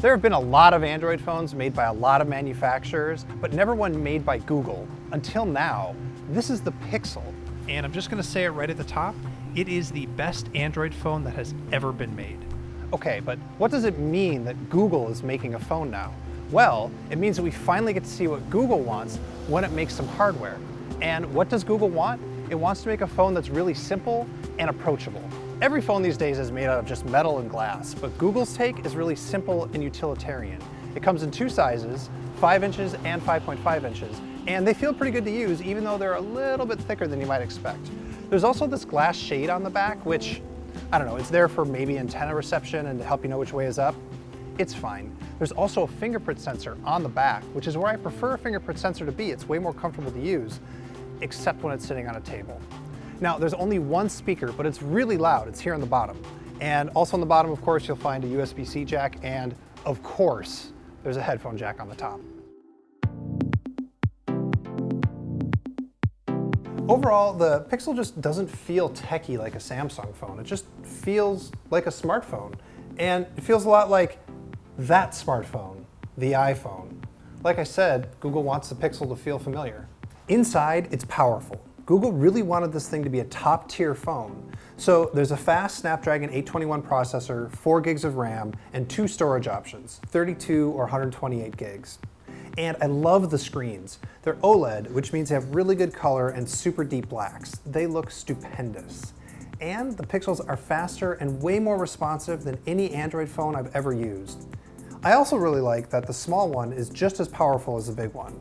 There have been a lot of Android phones made by a lot of manufacturers, but never one made by Google. Until now, this is the Pixel. And I'm just gonna say it right at the top, it is the best Android phone that has ever been made. Okay, but what does it mean that Google is making a phone now? Well, it means that we finally get to see what Google wants when it makes some hardware. And what does Google want? It wants to make a phone that's really simple and approachable. Every phone these days is made out of just metal and glass, but Google's take is really simple and utilitarian. It comes in two sizes, 5 inches and 5.5 inches, and they feel pretty good to use even though they're a little bit thicker than you might expect. There's also this glass shade on the back, which, I don't know, it's there for maybe antenna reception and to help you know which way is up. It's fine. There's also a fingerprint sensor on the back, which is where I prefer a fingerprint sensor to be. It's way more comfortable to use, except when it's sitting on a table. Now, there's only one speaker, but it's really loud. It's here on the bottom. And also on the bottom, of course, you'll find a USB-C jack, and of course, there's a headphone jack on the top. Overall, the Pixel just doesn't feel techy like a Samsung phone. It just feels like a smartphone. And it feels a lot like that smartphone, the iPhone. Like I said, Google wants the Pixel to feel familiar. Inside, it's powerful. Google really wanted this thing to be a top-tier phone. So there's a fast Snapdragon 821 processor, 4 gigs of RAM, and 2 storage options, 32 or 128 gigs. And I love the screens. They're OLED, which means they have really good color and super deep blacks. They look stupendous. And the Pixels are faster and way more responsive than any Android phone I've ever used. I also really like that the small one is just as powerful as the big one.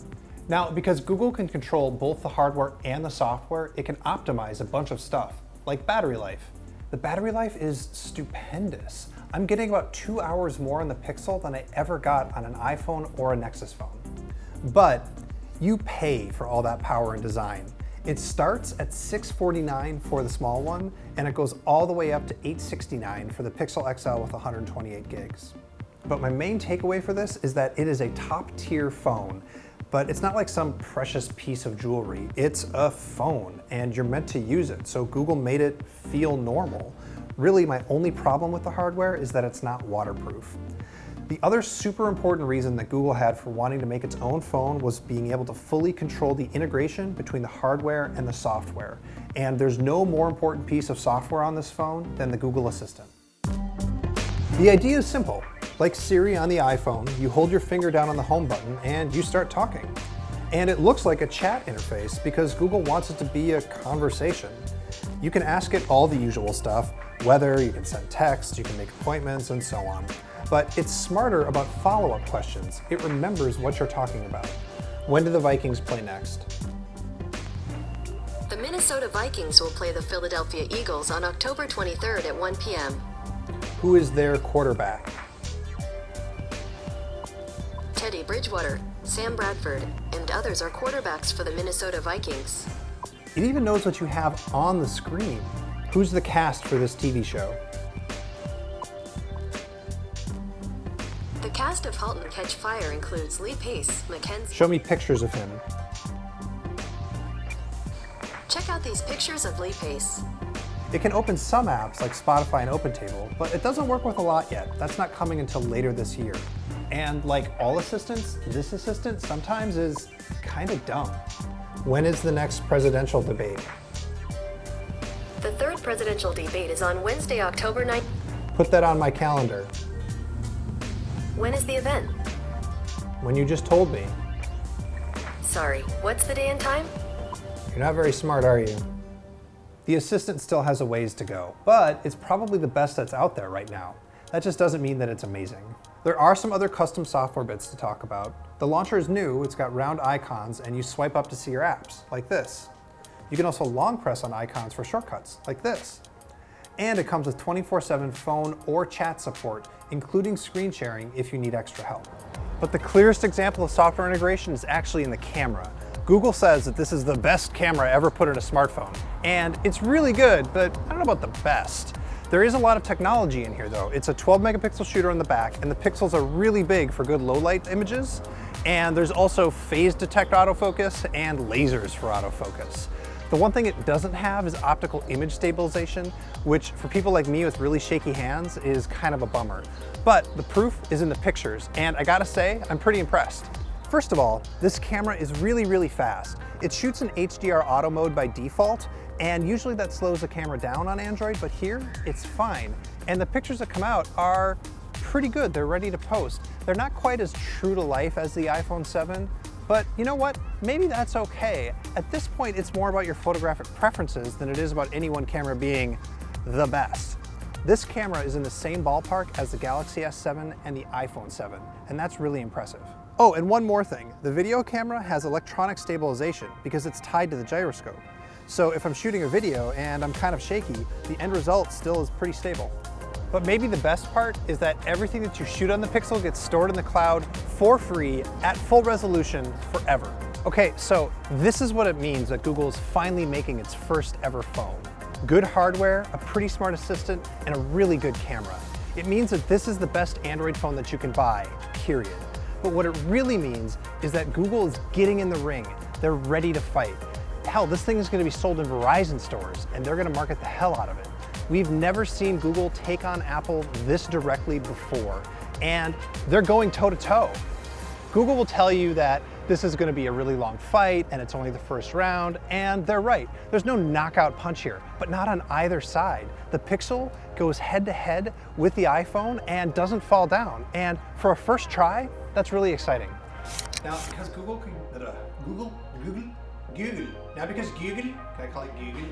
Now, because Google can control both the hardware and the software, it can optimize a bunch of stuff, like battery life. The battery life is stupendous. I'm getting about 2 hours more on the Pixel than I ever got on an iPhone or a Nexus phone. But you pay for all that power and design. It starts at $649 for the small one, and it goes all the way up to $869 for the Pixel XL with 128 gigs. But my main takeaway for this is that it is a top-tier phone. But it's not like some precious piece of jewelry. It's a phone, and you're meant to use it, so Google made it feel normal. Really, my only problem with the hardware is that it's not waterproof. The other super important reason that Google had for wanting to make its own phone was being able to fully control the integration between the hardware and the software. And there's no more important piece of software on this phone than the Google Assistant. The idea is simple. Like Siri on the iPhone, you hold your finger down on the home button and you start talking. And it looks like a chat interface because Google wants it to be a conversation. You can ask it all the usual stuff, weather, you can send text, you can make appointments, and so on. But it's smarter about follow-up questions. It remembers what you're talking about. When do the Vikings play next? The Minnesota Vikings will play the Philadelphia Eagles on October 23rd at 1 p.m. Who is their quarterback? Teddy Bridgewater, Sam Bradford, and others are quarterbacks for the Minnesota Vikings. It even knows what you have on the screen. Who's the cast for this TV show? The cast of *Halt and Catch Fire* includes Lee Pace, Mackenzie. Show me pictures of him. Check out these pictures of Lee Pace. It can open some apps like Spotify and OpenTable, but it doesn't work with a lot yet. That's not coming until later this year. And like all assistants, this assistant sometimes is kind of dumb. When is the next presidential debate? The third presidential debate is on Wednesday, October 9th. Put that on my calendar. When is the event? When you just told me. Sorry, what's the day and time? You're not very smart, are you? The assistant still has a ways to go, but it's probably the best that's out there right now. That just doesn't mean that it's amazing. There are some other custom software bits to talk about. The launcher is new, it's got round icons, and you swipe up to see your apps, like this. You can also long press on icons for shortcuts, like this. And it comes with 24/7 phone or chat support, including screen sharing if you need extra help. But the clearest example of software integration is actually in the camera. Google says that this is the best camera ever put in a smartphone. And it's really good, but I don't know about the best. There is a lot of technology in here though. It's a 12 megapixel shooter on the back, and the pixels are really big for good low light images. And there's also phase detect autofocus and lasers for autofocus. The one thing it doesn't have is optical image stabilization, which for people like me with really shaky hands is kind of a bummer. But the proof is in the pictures, and I gotta say, I'm pretty impressed. First of all, this camera is really, really fast. It shoots in HDR auto mode by default, and usually that slows the camera down on Android, but here it's fine. And the pictures that come out are pretty good. They're ready to post. They're not quite as true to life as the iPhone 7, but you know what? Maybe that's okay. At this point, it's more about your photographic preferences than it is about any one camera being the best. This camera is in the same ballpark as the Galaxy S7 and the iPhone 7, and that's really impressive. Oh, and one more thing. The video camera has electronic stabilization because it's tied to the gyroscope. So if I'm shooting a video and I'm kind of shaky, the end result still is pretty stable. But maybe the best part is that everything that you shoot on the Pixel gets stored in the cloud for free at full resolution forever. Okay, so this is what it means that Google is finally making its first ever phone. Good hardware, a pretty smart assistant, and a really good camera. It means that this is the best Android phone that you can buy, period. But what it really means is that Google is getting in the ring. They're ready to fight. Hell, this thing is going to be sold in Verizon stores, and they're going to market the hell out of it. We've never seen Google take on Apple this directly before, and they're going toe-to-toe. Google will tell you that this is going to be a really long fight, and it's only the first round, and they're right. There's no knockout punch here, but not on either side. The Pixel goes head-to-head with the iPhone and doesn't fall down, and for a first try, that's really exciting. Now, because Google can, Google, now because Google, can I call it Google?